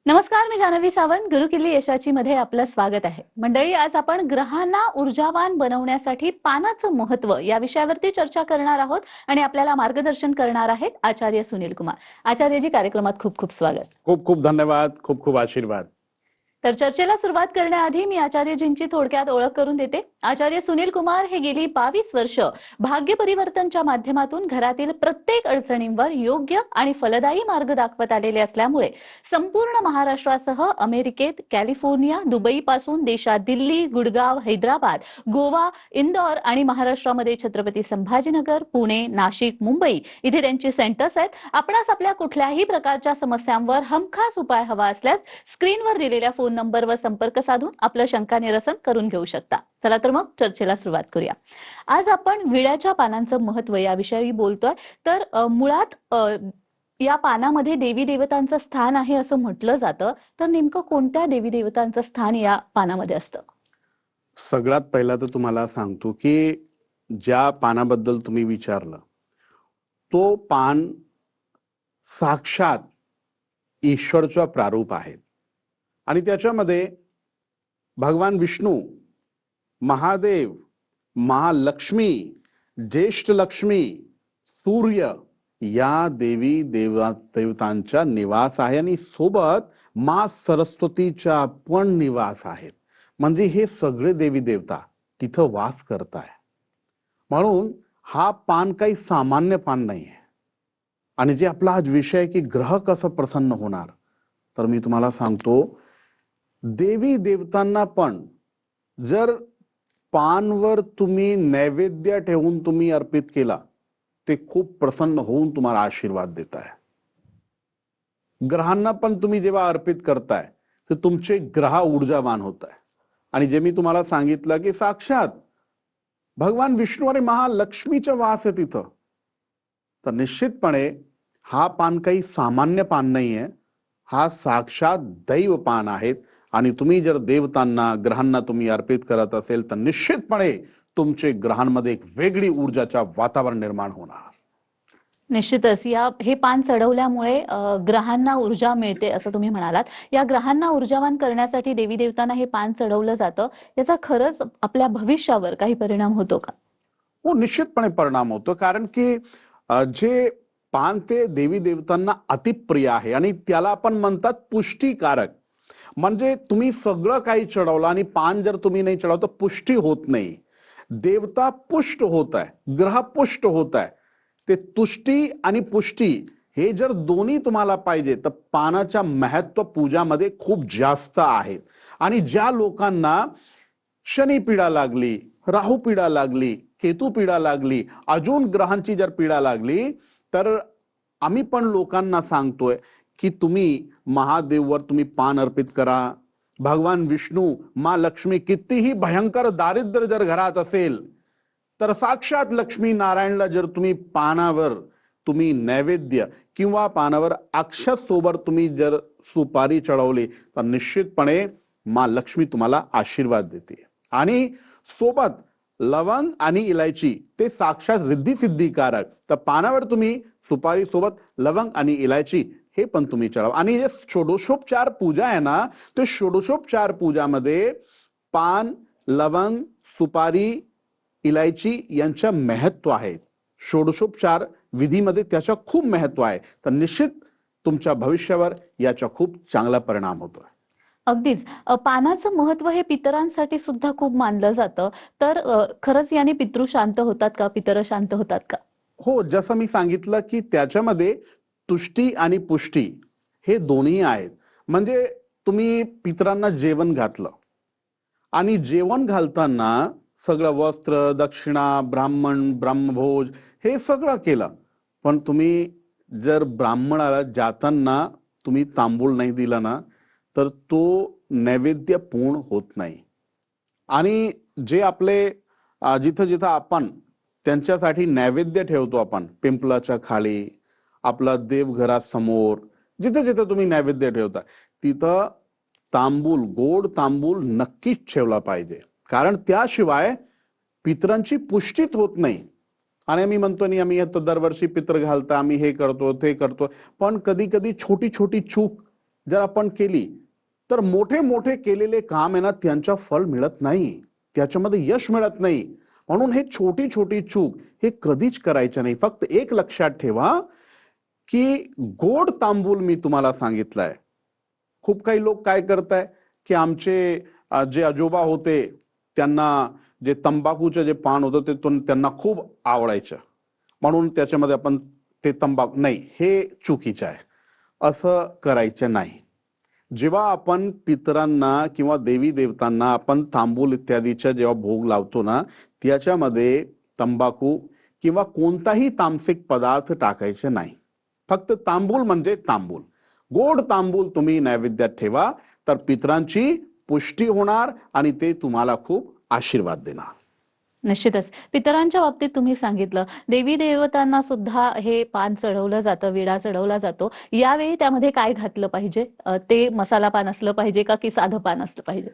नमस्कार, मी जानवी सावंत. गुरुकिल्ली यशाची मध्ये आपलं स्वागत आहे. मंडळी, आज आपण ग्रहांना ऊर्जावान बनवण्यासाठी पानाचं महत्त्व या विषयावरती चर्चा करणार आहोत आणि आपल्याला मार्गदर्शन करणार आहेत आचार्य सुनील कुमार. आचार्यजी, कार्यक्रमात खूप खूप स्वागत. खूप खूप धन्यवाद, खूप खूप आशीर्वाद. तर चर्चेला सुरुवात करण्याआधी मी आचार्यजींची थोडक्यात ओळख करून देते. आचार्य सुनील कुमार हे गेली 22 वर्ष भाग्य परिवर्तनच्या माध्यमातून घरातील प्रत्येक अडचणींवर योग्य आणि फलदायी मार्ग दाखवत आलेले असल्यामुळे संपूर्ण महाराष्ट्रासह अमेरिकेत, कॅलिफोर्निया, दुबई पासून देशात दिल्ली, गुडगाव, हैदराबाद, गोवा, इंदौर आणि महाराष्ट्रामध्ये छत्रपती संभाजीनगर, पुणे, नाशिक, मुंबई इथे त्यांची सेंटर्स आहेत. आपणास आपल्या कुठल्याही प्रकारच्या समस्यांवर हमखास उपाय हवा असल्यास स्क्रीनवर दिलेल्या फोन नंबरवर संपर्क साधून आपलं शंका निरसन करून घेऊ शकता. चला तर मग चर्चेला सुरुवात करूया. आज आपण विड्याच्या पानांचं महत्त्व याविषयी बोलतोय. तर मुळात या पानामध्ये देवी देवतांचं स्थान आहे असं म्हटलं जातं. तर नेमकं कोणत्या देवी देवतांचं स्थान या पानामध्ये असतं? सगळ्यात पहिला तर तुम्हाला सांगतो की ज्या पानाबद्दल तुम्ही विचारलं तो पान साक्षात ईश्वरचा प्रारूप आहे आणि त्याच्यामध्ये भगवान विष्णू, महादेव, महालक्ष्मी, ज्येष्ठ लक्ष्मी, सूर्य या देवी देवतांचा निवास आहे आणि सोबत मा सरस्वतीचा पण निवास आहे. म्हणजे हे सगळे देवी देवता तिथं वास करत आहे. म्हणून हा पान काही सामान्य पान नाही आहे. आणि जे आपला आज विषय आहे की ग्रह कसं प्रसन्न होणार, तर मी तुम्हाला सांगतो देवी देवतांना पण जर पानवर तुम्ही नैवेद्य ठेवून तुम्ही अर्पित केला ते खूप प्रसन्न होऊन तुम्हाला आशीर्वाद देत आहे. ग्रहांना पण तुम्ही जेव्हा अर्पित करताय तर तुमचे ग्रह ऊर्जावान होत आहे. आणि जे मी तुम्हाला सांगितलं की साक्षात भगवान विष्णू आणि महालक्ष्मीचा वास आहे तिथं, तर निश्चितपणे हा पान काही सामान्य पान नाही आहे. हा साक्षात दैव पान आहे. आणि तुम्ही जर देवतांना ग्रहांना तुम्ही अर्पित करत असेल तर निश्चितपणे तुमचे ग्रहांमध्ये एक वेगळी ऊर्जाचा वातावरण निर्माण होणार. निश्चितच हे पान चढवल्यामुळे ग्रहांना ऊर्जा मिळते असं तुम्ही म्हणालात. या ग्रहांना ऊर्जावान करण्यासाठी देवी देवतांना हे पान चढवलं जातं. याचा खरंच आपल्या भविष्यावर काही परिणाम होतो का? हो, निश्चितपणे परिणाम होतो. कारण की जे पान ते देवी देवतांना अतिप्रिय आहे आणि त्याला आपण म्हणतात पुष्टीकारक. म्हणजे तुम्ही सगळं काही चढवलं आणि पान जर तुम्ही नाही चढवलं तर पुष्टी होत नाही. देवता पुष्ट होत आहे, ग्रह पुष्ट होत आहे. ते तुष्टी आणि पुष्टी हे जर दोन्ही तुम्हाला पाहिजे तर पानाच्या महत्व पूजामध्ये खूप जास्त आहेत. आणि ज्या लोकांना शनी पीडा लागली, राहू पीडा लागली, केतू पीडा लागली, अजून ग्रहांची जर पीडा लागली तर आम्ही पण लोकांना सांगतोय की तुम्ही महादेववर तुम्ही पान अर्पित करा. भगवान विष्णू, माँ लक्ष्मी, कितीही भयंकर दारिद्र्य जर घरात असेल तर साक्षात लक्ष्मी नारायणला जर तुम्ही पानावर तुम्ही नैवेद्य किंवा पानावर अक्षत सोबत तुम्ही जर सुपारी चढवली तर निश्चितपणे माँ लक्ष्मी तुम्हाला आशीर्वाद देते. आणि सोबत लवंग आणि इलायची ते साक्षात रिद्धी सिद्धिकारक. तर पानावर तुम्ही सुपारी सोबत लवंग आणि इलायची हे पण तुम्ही चढवा. आणि जे षोडशोपचार पूजा आहे ना, ते षोडशोपचार पूजामध्ये पान, लवंग, सुपारी, इलायची यांचं महत्व आहे. षोडशोपचार विधीमध्ये त्याचं खूप महत्व आहे. तर निश्चित तुमच्या भविष्यावर याचा खूप चांगला परिणाम होतोय. अगदीच. पानाचं महत्त्व हे पितरांसाठी सुद्धा खूप मानलं जातं. तर खरंच याने पितृ शांत होतात का? पितर शांत होतात का? हो, जसं मी सांगितलं की त्याच्यामध्ये तुष्टी आणि पुष्टी हे दोन्ही आहेत. म्हणजे तुम्ही पितरांना जेवण घातलं आणि जेवण घालताना सगळं वस्त्र, दक्षिणा, ब्राह्मण, ब्रह्मभोज हे सगळं केलं, पण तुम्ही जर ब्राह्मणाला जाताना तुम्ही तांबूळ नाही दिला ना तर तो नैवेद्य पूर्ण होत नाही. आणि जे आपले जिथं जिथं आपण त्यांच्यासाठी नैवेद्य ठेवतो, आपण पिंपलाच्या खाली, आपला देवघरासमोर, जिथं जिथं तुम्ही नैवेद्य ठेवता तिथं तांबूल, गोड तांबूल नक्कीच ठेवला पाहिजे. कारण त्याशिवाय पितरांची पुष्टीच होत नाही. आणि आम्ही म्हणतो नाही आम्ही आता दरवर्षी पित्र घालता, आम्ही हे करतो ते करतो, पण कधी कधी छोटी छोटी चूक जर आपण केली तर मोठे मोठे केलेले काम आहे ना त्यांच्या फळ मिळत नाही, त्याच्यामध्ये यश मिळत नाही. म्हणून हे छोटी छोटी चूक हे कधीच करायचं नाही. फक्त एक लक्षात ठेवा की गोड तांबूल मी तुम्हाला सांगितलंय. खूप काही लोक काय करताय की आमचे जे आजोबा होते त्यांना जे तंबाखूचे जे पान होतं ते त्यांना खूप आवडायचं, म्हणून त्याच्यामध्ये आपण ते तंबाखू नाही, हे चुकीचं आहे. असं करायचं नाही. जेव्हा आपण पितरांना किंवा देवी देवतांना आपण तांबूल इत्यादीच्या जेव्हा भोग लावतो ना, त्याच्यामध्ये तंबाखू किंवा कोणताही तामसिक पदार्थ टाकायचे नाही. फक्त तांबूल म्हणजे तांबूल. गोड तांबूल तुम्ही नैवेद्यात ठेवा तर पितरांची पुष्टी होणार आणि ते तुम्हाला खूप आशीर्वाद देणार. निश्चितच. पितरांच्या बाबतीत तुम्ही सांगितलं, देवी देवतांना सुद्धा हे पान चढवलं जातं, विडा चढवला जातो. यावेळी त्यामध्ये काय घातलं पाहिजे? ते मसाला पान असलं पाहिजे का की साधं पान असलं पाहिजे?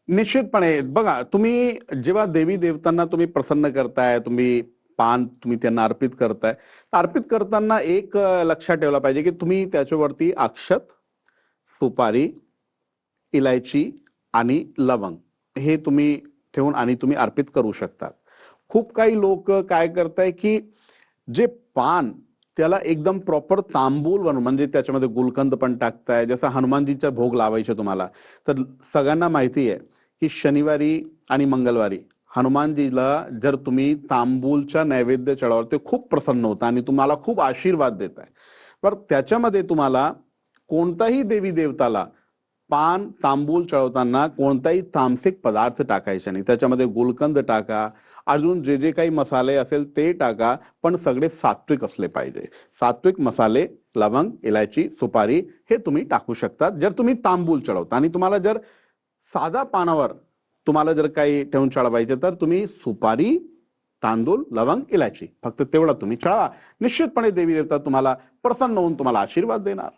निश्चितपणे बघा, तुम्ही जेव्हा देवी देवतांना तुम्ही प्रसन्न करताय, तुम्ही पान तुम्ही त्यांना अर्पित करताय, अर्पित करताना एक लक्षात ठेवला पाहिजे की तुम्ही त्याच्यावरती अक्षत, सुपारी, इलायची आणि लवंग हे तुम्ही ठेवून आणि तुम्ही अर्पित करू शकतात. खूप काही लोक काय करताय की जे पान त्याला एकदम प्रॉपर तांबूल बनवून, म्हणजे त्याच्यामध्ये गुलकंद पण टाकताय. जसं हनुमानजीचा भोग लावायचे तुम्हाला, तर सगळ्यांना माहिती आहे की शनिवारी आणि मंगळवारी हनुमानजीला जर तुम्ही तांबूलच्या नैवेद्य चढवलं ते खूप प्रसन्न होतं आणि तुम्हाला खूप आशीर्वाद देत आहे. पण त्याच्यामध्ये तुम्हाला कोणताही देवी देवताला पान तांबूल चढवताना कोणताही तामसिक पदार्थ टाकायचे नाही. त्याच्यामध्ये गुलकंद टाका, अजून जे जे काही मसाले असेल ते टाका, पण सगळे सात्विक असले पाहिजे. सात्विक मसाले, लवंग, इलायची, सुपारी हे तुम्ही टाकू शकतात जर तुम्ही तांबूल चढवता. आणि तुम्हाला जर साधा पानावर तुम्हाला जर काही ठेवून चढवायचे तर तुम्ही सुपारी, तांदूळ, लवंग, इलायची फक्त तेवढा तुम्ही चढवा. निश्चितपणे देवी देवता तुम्हाला प्रसन्न होऊन तुम्हाला आशीर्वाद देणार.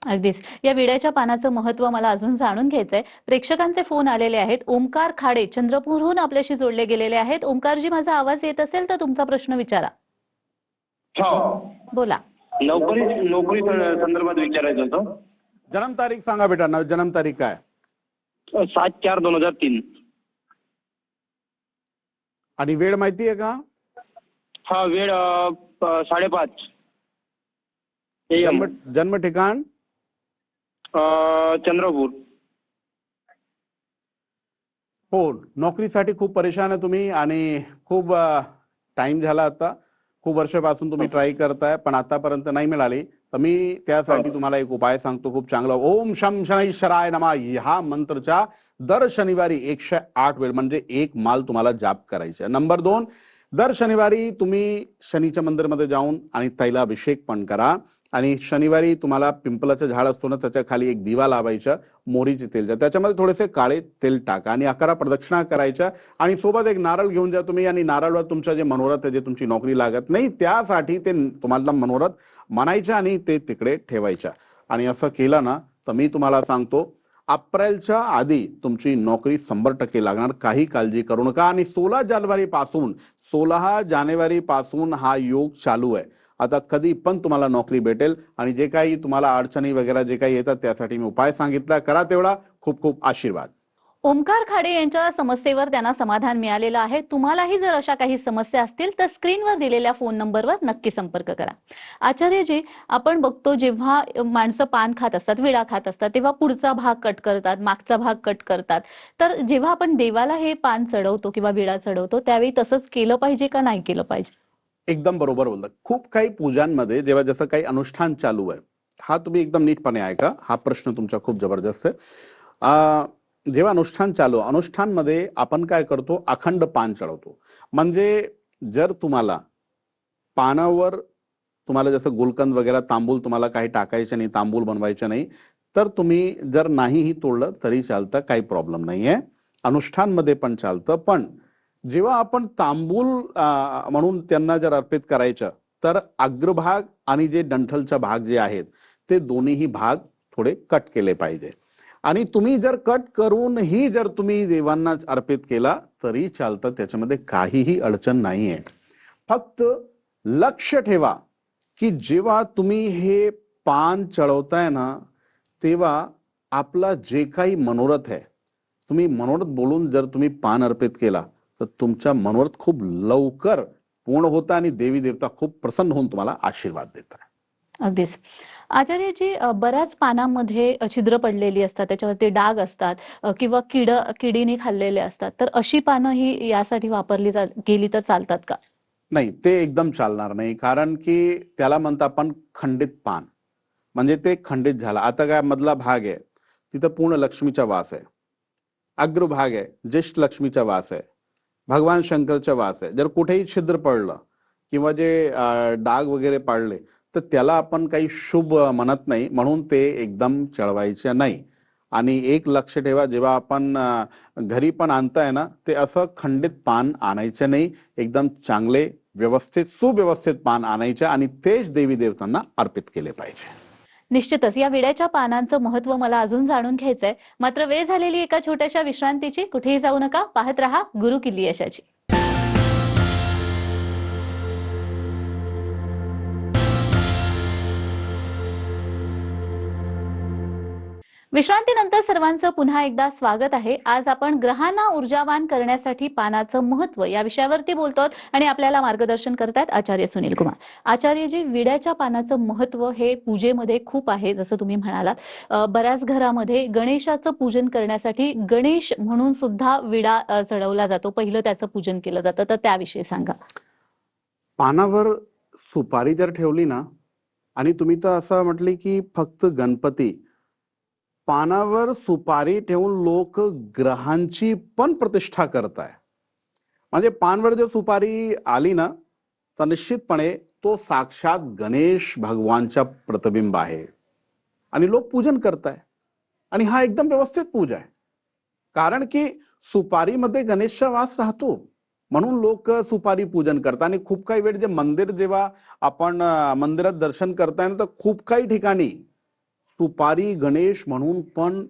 अगदीच. या विड्याच्या पानाचं महत्त्व मला अजून जाणून घ्यायचंय. प्रेक्षकांचे फोन आलेले आहेत. ओमकार खाडे चंद्रपूरहून आपल्याशी जोडले गेलेले आहेत. ओमकारजी, माझा आवाज येत असेल तर तुमचा प्रश्न विचारा. हो. बोला. नोकरी संदर्भात विचारायचं होतं. जन्मतारीख सांगा बेटा. जन्मतारीख काय? 7/4/2003. आणि वेळ माहिती आहे का? हा, वेळ 5:30 AM. जन्म ठिकाण? चंद्रपूर. हो, नोकरीसाठी खूप परेशान आहे तुम्ही आणि खूप टाइम झाला. आता खूप वर्षापासून तुम्ही ट्राय करताय पण आतापर्यंत नाही मिळाली. तर मी त्यासाठी तुम्हाला एक उपाय सांगतो खूप चांगला. ओम शम शनैश्वराय नमः ह्या मंत्रच्या दर शनिवारी 108 वेळ म्हणजे एक माल तुम्हाला जाप करायचा. नंबर 2, दर शनिवारी तुम्ही शनीच्या मंदिरामध्ये जाऊन आणि तैलाभिषेक पण करा. आणि शनिवारी तुम्हाला पिंपलाचं झाड असतो ना, त्याच्या खाली एक दिवा लावायचा मोहरीचे तेलचा, त्याच्यामध्ये थोडेसे काळे तेल टाका आणि 11 प्रदक्षिणा करायच्या आणि सोबत एक नारळ घेऊन जा तुम्ही. आणि नारळवर तुमचं जे मनोरथ आहे, जे तुमची नोकरी लागत नाही त्यासाठी ते तुम्हाला मनोरथ म्हणायचं आणि ते तिकडे ठेवायचं. आणि असं केलं ना तर मी तुम्हाला सांगतो अप्रैलच्या आधी तुमची नोकरी 100% लागणार. काही काळजी करू नका. आणि 16 जानेवारी पासून हा योग चालू आहे. आता कधी पण तुम्हाला नोकरी भेटेल. आणि जे काही तुम्हाला अडचणी वगैरे जे काही येतात त्यासाठी मी उपाय सांगितला, करा तेवढा. खूप खूप आशीर्वाद. ओमकार खाडे यांच्या समस्येवर त्यांना समाधान मिळालेलं आहे. तुम्हालाही जर अशा काही समस्या असतील तर स्क्रीनवर दिलेल्या फोन नंबरवर नक्की संपर्क करा. आचार्यजी, आपण बघतो जेव्हा माणसं पान खात असतात, विडा खात असतात, तेव्हा पुढचा भाग कट करतात, मागचा भाग कट करतात. तर जेव्हा आपण देवाला हे पान चढवतो किंवा विडा चढवतो त्यावेळी तसंच केलं पाहिजे का नाही केलं पाहिजे? एकदम बरोबर बोलतात. खूप काही पूजांमध्ये जेव्हा जसं काही अनुष्ठान चालू आहे, हा तुम्ही एकदम नीटपणे ऐका, हा प्रश्न तुमचा खूप जबरदस्त आहे. जेव्हा अनुष्ठान चालू, अनुष्ठानमध्ये आपण काय करतो, अखंड पान चढवतो. म्हणजे जर तुम्हाला पानावर तुम्हाला जसं गुलकंद वगैरे तांबूल तुम्हाला काही टाकायचं नाही, तांबूल बनवायचं नाही, तर तुम्ही जर नाहीही तोडलं तरी चालतं, काही प्रॉब्लेम नाहीये. अनुष्ठानमध्ये पण चालतं. पण जेव्हा आपण तांबूल म्हणून त्यांना जर अर्पित करायचं तर अग्रभाग आणि जे डंठलचा भाग जे आहेत ते दोन्हीही भाग थोडे कट केले पाहिजे. आणि तुम्ही जर कट करूनही जर तुम्ही देवांना अर्पित केला तरी चालतं, त्याच्यामध्ये काहीही अडचण नाहीये. फक्त लक्ष ठेवा की जेव्हा तुम्ही हे पान चढवताय ना तेव्हा आपला जे काही मनोरथ आहे, तुम्ही मनोरथ बोलून जर तुम्ही पान अर्पित केला तर तुमचा मनोरथ खूप लवकर पूर्ण होता आणि देवी देवता खूप प्रसन्न होऊन तुम्हाला आशीर्वाद देतात. अगदीच. आचार्यजी, बऱ्याच पानांमध्ये छिद्र पडलेली असतात, त्याच्यावरती डाग असतात, किंवा किडीने खाल्लेले असतात. तर अशी पानं ही यासाठी वापरली गेली तर चालतात का? नाही, ते एकदम चालणार नाही, कारण की त्याला म्हणतो आपण खंडित पान. म्हणजे ते खंडित झाला. आता काय मधला भाग आहे तिथं पूर्ण लक्ष्मीचा वास आहे, अग्रभाग आहे ज्येष्ठ लक्ष्मीचा वास आहे, भगवान शंकरचा वास आहे. जर कुठेही छिद्र पडलं किंवा जे डाग वगैरे पाडले तर त्याला आपण काही शुभ म्हणत नाही, म्हणून ते एकदम चढवायचे नाही. आणि एक लक्ष ठेवा, जेव्हा आपण घरी पण आणताय ना, ते असं खंडित पान आणायचं नाही. एकदम चांगले व्यवस्थित सुव्यवस्थित पान आणायचे आणि तेच देवी देवतांना अर्पित केले पाहिजे. निश्चितच या विड्याच्या पानांचं महत्त्व मला अजून जाणून घ्यायचंय. मात्र वेळ झालेली एका छोट्याशा विश्रांतीची. कुठेही जाऊ नका, पाहत रहा गुरु किल्ली यशाची. विश्रांतीनंतर सर्वांचं पुन्हा एकदा स्वागत आहे. आज आपण ग्रहांना ऊर्जावान करण्यासाठी पानाचं महत्त्व या विषयावरती बोलतोत आणि आपल्याला मार्गदर्शन करतायत आचार्य सुनील कुमार. आचार्यजी, विड्याच्या पानाचं महत्त्व हे पूजेमध्ये खूप आहे, जसं तुम्ही म्हणालात. बऱ्याच घरामध्ये गणेशाचं पूजन करण्यासाठी गणेश म्हणून सुद्धा विडा चढवला जातो. पहिलं त्याचं पूजन केलं जातं, तर त्याविषयी सांगा. पानावर सुपारी जर ठेवली ना, आणि तुम्ही तर असं म्हटले की फक्त गणपती, पानावर सुपारी ठेवून लोक ग्रहांची पण प्रतिष्ठा करताय. म्हणजे पानवर जर सुपारी आली ना, तर निश्चितपणे तो साक्षात गणेश भगवानचा प्रतिबिंब आहे आणि लोक पूजन करताय. आणि हा एकदम व्यवस्थित पूजा आहे, कारण की सुपारीमध्ये गणेशचा वास राहतो, म्हणून लोक सुपारी पूजन करतात. आणि खूप काही वेळ जे मंदिर, जेव्हा आपण मंदिरात दर्शन करताय ना, तर खूप काही ठिकाणी सुपारी गणेश म्हणून पण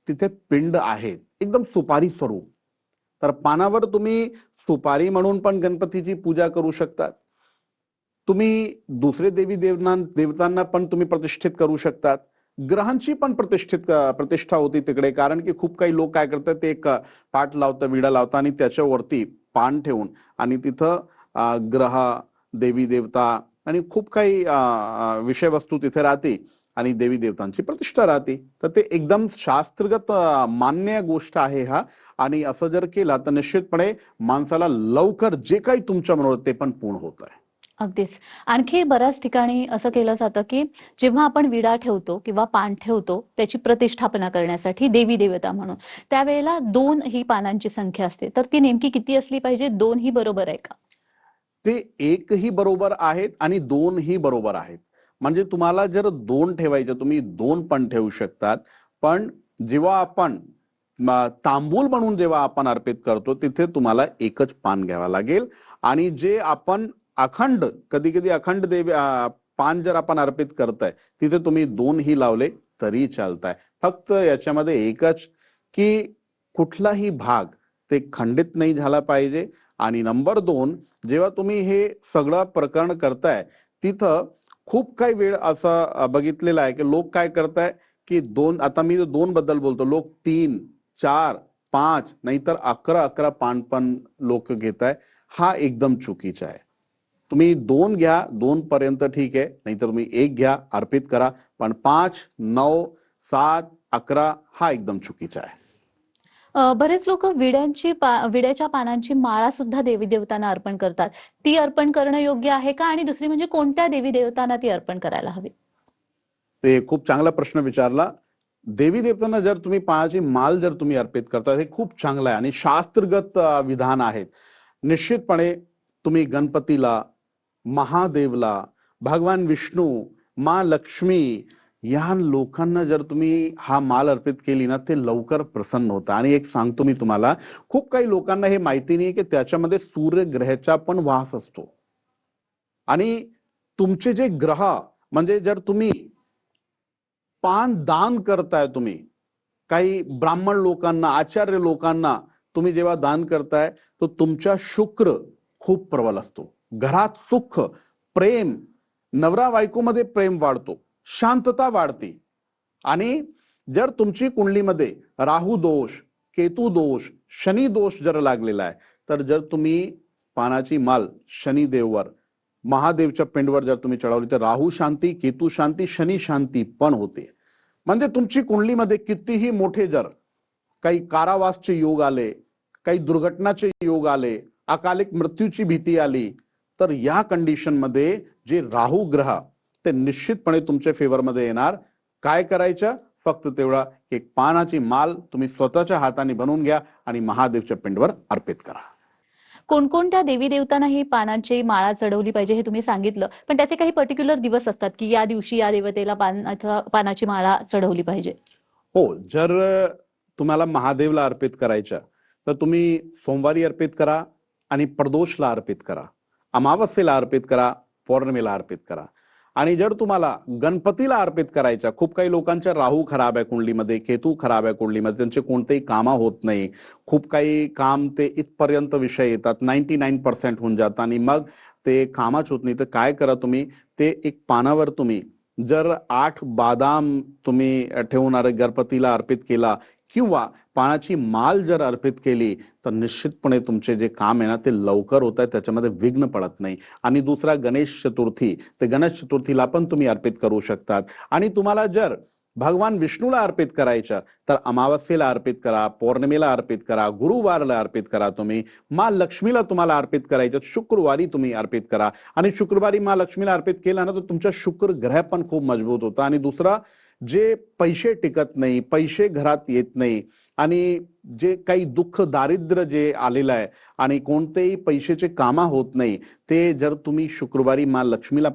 तिथे पिंड आहेत, एकदम सुपारी स्वरूप. तर पानावर तुम्ही सुपारी म्हणून पण गणपतीची पूजा करू शकतात. तुम्ही दुसरे देवी देवतांना पण तुम्ही प्रतिष्ठित करू शकतात. ग्रहांची पण प्रतिष्ठा होती तिकडे, कारण की खूप काही लोक काय करतात, ते एक पाट लावतं, विडा लावतं आणि त्याच्यावरती पान ठेवून आणि तिथं ग्रह, देवी देवता आणि खूप काही विषय वस्तू तिथे राहते आणि देवी देवतांची प्रतिष्ठा राहते. तर ते एकदम शास्त्रगत मान्य गोष्ट आहे हा. आणि असं जर केला तर निश्चितपणे माणसाला लवकर जे काही तुमच्या मनावर ते पण पूर्ण होत आहे. अगदीच. आणखी बऱ्याच ठिकाणी असं केलं जातं, की जेव्हा आपण विडा ठेवतो किंवा पान ठेवतो त्याची प्रतिष्ठापना करण्यासाठी देवी देवता म्हणून, त्यावेळेला 2 ही पानांची संख्या असते. तर ती नेमकी किती असली पाहिजे? 2 ही बरोबर आहे का? ते एकही बरोबर आहेत आणि 2 ही बरोबर आहेत. म्हणजे तुम्हाला जर 2 ठेवायचे, तुम्ही 2 पण ठेवू शकतात. पण जेव्हा आपण तांबूल म्हणून जेव्हा आपण अर्पित करतो, तिथे तुम्हाला एकच पान घ्यावं लागेल. आणि जे आपण अखंड, कधी कधी अखंड पान जर आपण अर्पित करताय, तिथे तुम्ही 2 ही लावले तरी चालताय. फक्त याच्यामध्ये एकच, की कुठलाही भाग ते खंडित नाही झाला पाहिजे. आणि नंबर 2, जेव्हा तुम्ही हे सगळं प्रकरण करताय, तिथं खूप काही वेळ असं बघितलेलं आहे की लोक काय करताय, की 2, आता मी 2 बद्दल बोलतो, लोक 3, 4, 5 नाहीतर 11 पान पण लोक घेताय. हा एकदम चुकीचा आहे. तुम्ही 2 घ्या, 2 पर्यंत ठीक आहे, नाहीतर तुम्ही 1 घ्या, अर्पित करा. पण 5, 9, 7, 11 हा एकदम चुकीचा आहे. बरेच लोक विड्याच्या पानांची माळा सुद्धा देवी देवतांना अर्पण करतात. ती अर्पण करणं योग्य आहे का? आणि दुसरी म्हणजे कोणत्या देवी देवतांना ती अर्पण करायला हवी? ते खूप चांगला प्रश्न विचारला. देवी देवतांना जर तुम्ही पानाची माल जर तुम्ही अर्पित करता, हे खूप चांगलं आहे आणि शास्त्रगत विधान आहेत. निश्चितपणे तुम्ही गणपतीला, महादेवला, भगवान विष्णू, माँ लक्ष्मी या लोकांना जर तुम्ही हा माल अर्पित केली ना, ते लवकर प्रसन्न होतं. आणि एक सांगतो मी तुम्हाला, खूप काही लोकांना हे माहिती नाही की त्याच्यामध्ये सूर्यग्रहाचा पण वास असतो. आणि तुमचे जे ग्रह, म्हणजे जर तुम्ही पान दान करताय, तुम्ही काही ब्राह्मण लोकांना, आचार्य लोकांना तुम्ही जेव्हा दान करताय, तो तुमचा शुक्र खूप प्रबल असतो. घरात सुख, प्रेम, नवरा बायकोमध्ये प्रेम वाढतो, शांतता वाढते. आणि जर तुमची कुंडलीमध्ये राहू दोष, केतू दोष, शनी दोष जर लागलेला आहे, तर जर तुम्ही पानाची माल शनिदेववर, महादेवच्या पिंडवर जर तुम्ही चढवली तर राहू शांती, केतू शांती, शनी शांती पण होते. म्हणजे तुमची कुंडलीमध्ये कितीही मोठे जर काही कारावासचे योग आले, काही दुर्घटनाचे योग आले, अकालिक मृत्यूची भीती आली, तर या कंडिशनमध्ये जे राहू ग्रह ते निश्चितपणे तुमच्या फेवरमध्ये येणार. काय करायचं? फक्त तेवढा एक पानाची माल तुम्ही स्वतःच्या हाताने बनवून घ्या आणि महादेवच्या पिंडवर अर्पित करा. कोणकोणत्या देवी देवतांना ही पानाची माळा चढवली पाहिजे हे तुम्ही सांगितलं, पण त्याचे काही पर्टिक्युलर दिवस असतात की या दिवशी या देवतेला पानाची माळा चढवली पाहिजे? हो, जर तुम्हाला महादेवला अर्पित करायचं तर तुम्ही सोमवारी अर्पित करा आणि प्रदोषला अर्पित करा, अमावस्येला अर्पित करा, पौर्णिमेला अर्पित करा. आणि जर तुम्हाला गणपतीला अर्पित करायचा, खूप काही लोकांच्या राहू खराब आहे कुंडलीमध्ये, केतू खराब आहे कुंडलीमध्ये, त्यांचे कोणतेही कामं होत नाही, खूप काही काम ते इथपर्यंत विषय येतात, 99% होऊन जातात आणि मग ते कामच होत नाही. तर काय करा तुम्ही, ते एक पानावर तुम्ही जर 8 बदाम तुम्ही ठेवून गणपतीला अर्पित केला किंवा पानाची माल जर अर्पित केली तर निश्चितपणे तुमचे जे काम आहे ना ते लवकर होत आहे, त्याच्यामध्ये विघ्न पडत नाही. आणि दुसरा गणेश चतुर्थी, ते गणेश चतुर्थीला पण तुम्ही अर्पित करू शकतात. आणि तुम्हाला जर भगवान विष्णूला अर्पित करायचं तर अमावस्येला अर्पित करा, पौर्णिमेला अर्पित करा, गुरुवारला अर्पित करा. तुम्ही माँ लक्ष्मीला तुम्हाला अर्पित करायचं, शुक्रवारी तुम्ही अर्पित करा. आणि शुक्रवारी माँ लक्ष्मीला अर्पित केला ना तर तुमचा शुक्र ग्रह पण खूप मजबूत होता. आणि दुसरा, जे पैसे टिकत नाही, पैसे घरात येत नाही आणि जे काही दुःख दारिद्र्य जे आलेलं आहे आणि कोणतेही पैशाचे कामा होत नाही, ते जर तुम्ही शुक्रवारी माँ लक्ष्मीला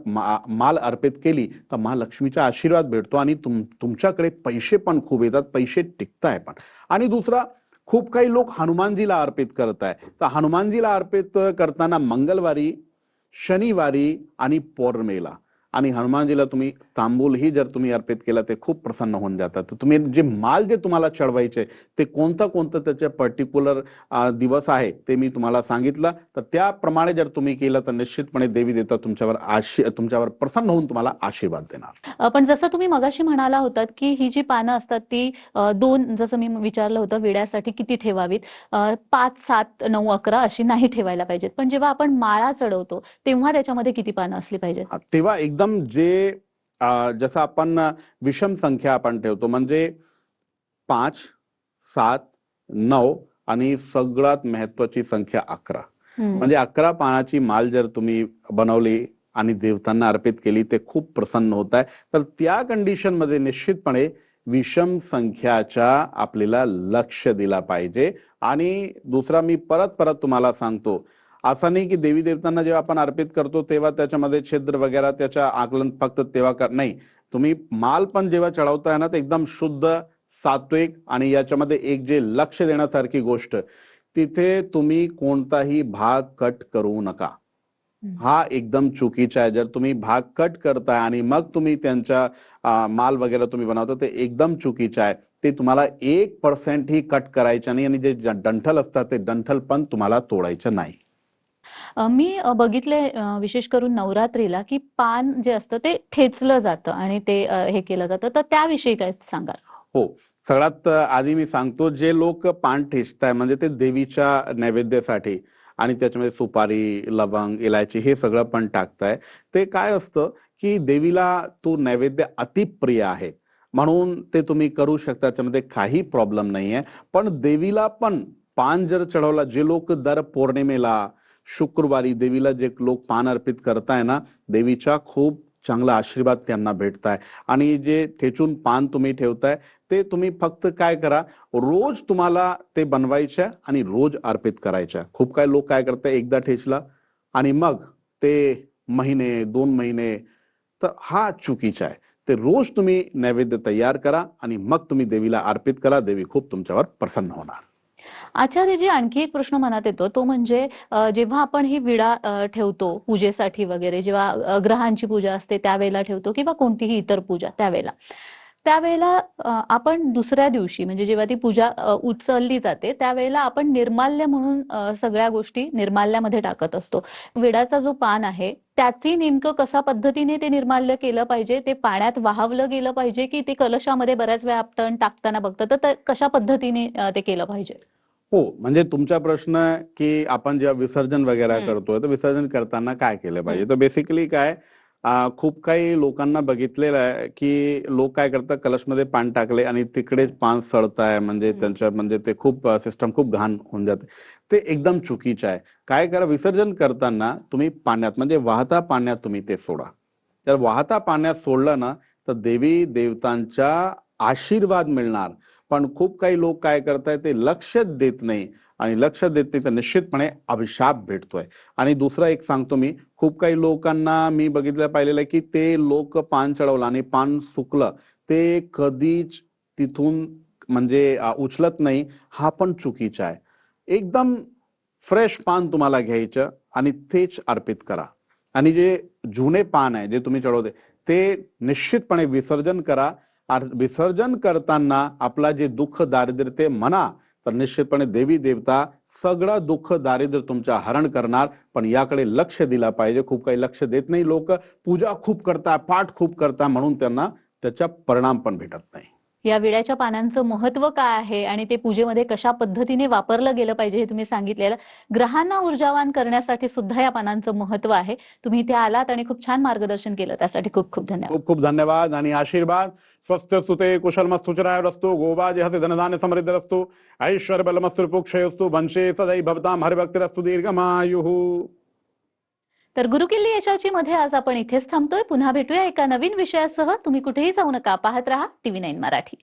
माल अर्पित केली तर माँ लक्ष्मीचा आशीर्वाद भेटतो आणि तुमच्याकडे पैसे पण खूप येतात, पैसे टिकताय पण. आणि दुसरा, खूप काही लोक हनुमानजीला अर्पित करत आहे, तर हनुमानजीला अर्पित करताना मंगळवारी, शनिवारी आणि पौर्णिमेला. आणि हनुमानजीला तुम्ही तांबूल ही जर तुम्ही अर्पित केला ते खूप प्रसन्न होऊन जातात. तर तुम्ही जे माल जे तुम्हाला चढवायचे ते कोणतं त्याचे पर्टिक्युलर दिवस आहे ते मी तुम्हाला सांगितलं, तर त्याप्रमाणे जर तुम्ही केलं तर निश्चितपणे देवी देवता तुमच्यावर प्रसन्न होऊन तुम्हाला आशीर्वाद देणार. पण जसं तुम्ही मगाशी म्हणाला होतात की ही जी पानं असतात ती 2, जसं मी विचारलं होतं विड्यासाठी किती ठेवावीत, 5, 7, 9, 11 अशी नाही ठेवायला पाहिजेत. पण जेव्हा आपण माळा चढवतो तेव्हा त्याच्यामध्ये किती पानं असली पाहिजेत? तेव्हा एकदम जे जसं आपण विषम संख्या आपण ठेवतो, म्हणजे 5, 7, 9 आणि सगळ्यात महत्वाची संख्या 11. म्हणजे 11 पानाची माल जर तुम्ही बनवली आणि देवतांना अर्पित केली ते खूप प्रसन्न होत आहे. तर त्या कंडिशन मध्ये निश्चितपणे विषम संख्याच्या आपल्याला लक्ष दिला पाहिजे. आणि दुसरा, मी परत तुम्हाला सांगतो, असं नाही की देवी देवतांना जेव्हा आपण अर्पित करतो तेव्हा त्याच्यामध्ये छिद्र वगैरे त्याच्या आकलन फक्त तेव्हा नाही, तुम्ही माल पण जेव्हा चढवताय ना ते एकदम शुद्ध, सात्विक. आणि याच्यामध्ये एक जे लक्ष देण्यासारखी गोष्ट, तिथे तुम्ही कोणताही भाग कट करू नका. हा एकदम चुकीचा आहे. जर तुम्ही भाग कट करताय आणि मग तुम्ही त्यांचा माल वगैरे तुम्ही बनवता ते एकदम चुकीचं आहे. ते तुम्हाला 1% ही कट करायचं नाही आणि जे डंठल असतात ते डंठल पण तुम्हाला तोडायचं नाही. मी बघितले विशेष करून नवरात्रीला की पान जे असतं ते ठेचलं जातं आणि ते हे केलं जातं, तर त्याविषयी काय सांगाल? हो, सगळ्यात आधी मी सांगतो, जे लोक पान ठेचताय म्हणजे ते देवीच्या नैवेद्यासाठी आणि त्याच्यामध्ये सुपारी, लवंग, इलायची हे सगळं पण टाकताय. ते काय असतं की देवीला तो नैवेद्य अतिप्रिय आहे म्हणून ते तुम्ही करू शकता, त्याच्यामध्ये काही प्रॉब्लेम नाहीये. पण देवीला पण पान जर चढवला, जे लोक दर पौर्णिमेला, शुक्रवारी देवीला जे लोक पान अर्पित करताय ना, देवीचा खूप चांगला आशीर्वाद त्यांना भेटताय. आणि जे ठेचून पान तुम्ही ठेवताय ते तुम्ही फक्त काय करा, रोज तुम्हाला ते बनवायचं आणि रोज अर्पित करायचं. खूप काही लोक काय करतात, एकदा ठेचला आणि मग ते महिने 2 महिने, तर हा चुकीचा आहे. ते रोज तुम्ही नैवेद्य तयार करा आणि मग तुम्ही देवीला अर्पित करा. देवी खूप तुमच्यावर प्रसन्न होणार. आचार्यजी, आणखी एक प्रश्न मनात येतो, तो म्हणजे जेव्हा आपण ही विडा ठेवतो पूजेसाठी वगैरे, जेव्हा ग्रहांची पूजा असते त्यावेळेला ठेवतो किंवा कोणतीही इतर पूजा त्यावेळेला, त्यावेळेला आपण दुसऱ्या दिवशी म्हणजे जेव्हा ती पूजा उचलली जाते त्यावेळेला आपण निर्माल्य म्हणून सगळ्या गोष्टी निर्माल्यामध्ये टाकत असतो. विडाचा जो पान आहे त्याची नेमकं कशा पद्धतीने ते निर्माल्य केलं पाहिजे, ते पाण्यात वाहवलं गेलं पाहिजे की ते कलशामध्ये बऱ्याच वेळा आपण टाकताना बघतो, तर कशा पद्धतीने ते केलं पाहिजे? हो, म्हणजे तुमचा प्रश्न आहे की आपण जेव्हा विसर्जन वगैरे हं. करतोय तर विसर्जन करताना काय केलं पाहिजे. हं. तर बेसिकली काय खूप काही लोकांना बघितलेलं आहे की लोक काय करतात, कलशमध्ये पान टाकले आणि तिकडेच पान सडताय, म्हणजे त्यांच्या म्हणजे ते खूप सिस्टम खूप घाण होऊन जाते. ते एकदम चुकीचं आहे. काय करा, विसर्जन करताना तुम्ही पाण्यात म्हणजे वाहता पाण्यात तुम्ही ते सोडा. तर वाहता पाण्यात सोडलं ना तर देवी देवतांचा आशीर्वाद मिळणार. पण खूप काही लोक काय करतायत, ते लक्ष देत नाही आणि लक्ष देत नाही तर निश्चितपणे अभिशाप भेटतोय. आणि दुसरा एक सांगतो मी, खूप काही लोकांना मी बघितलं पाहिलेलं आहे की ते लोक पान चढवलं आणि पान सुकलं, ते कधीच तिथून म्हणजे उचलत नाही. हा पण चुकीचा आहे. एकदम फ्रेश पान तुम्हाला घ्यायचं आणि तेच अर्पित करा. आणि जे जुने पान आहे जे तुम्ही चढवते ते निश्चितपणे विसर्जन करा. विसर्जन करताना आपला जे दुःख दारिद्र्य ते म्हणा, तर निश्चितपणे देवी देवता सगळं दुःख दारिद्र्य तुमच्या हरण करणार. पण याकडे लक्ष दिला पाहिजे. खूप काही लक्ष देत नाही लोक. पूजा खूप करतात, पाठ खूप करतात, म्हणून त्यांना त्याचा परिणाम पण भेटत नाही. या विड्याच्या पानांचं महत्त्व काय आहे आणि ते पूजेमध्ये कशा पद्धतीने वापरलं गेलं पाहिजे हे तुम्ही सांगितलेलं. ग्रहांना ऊर्जावान करण्यासाठी सुद्धा या पानांचं महत्त्व आहे. तुम्ही इथे आलात आणि खूप छान मार्गदर्शन केलं, त्यासाठी खूप खूप धन्यवाद. खूप खूप धन्यवाद आणि आशीर्वाद. स्वस्थ सुते कुशलमस्तुचिरायुरस्तु गोवाजिहते धनधान्य समृद्धिरस्तु ऐश्वर्यबलमस्तु पुक्षयस्तु वंशे सदै भवतां हरिभक्तिरस्तु दीर्घमायुः. तर गुरुकिल्ली यशाची मध्ये आज आपण इथेच थांबतोय. पुन्हा भेटूया एका नवीन विषयासह. तुम्ही कुठेही जाऊ नका, पाहत रहा TV9 मराठी.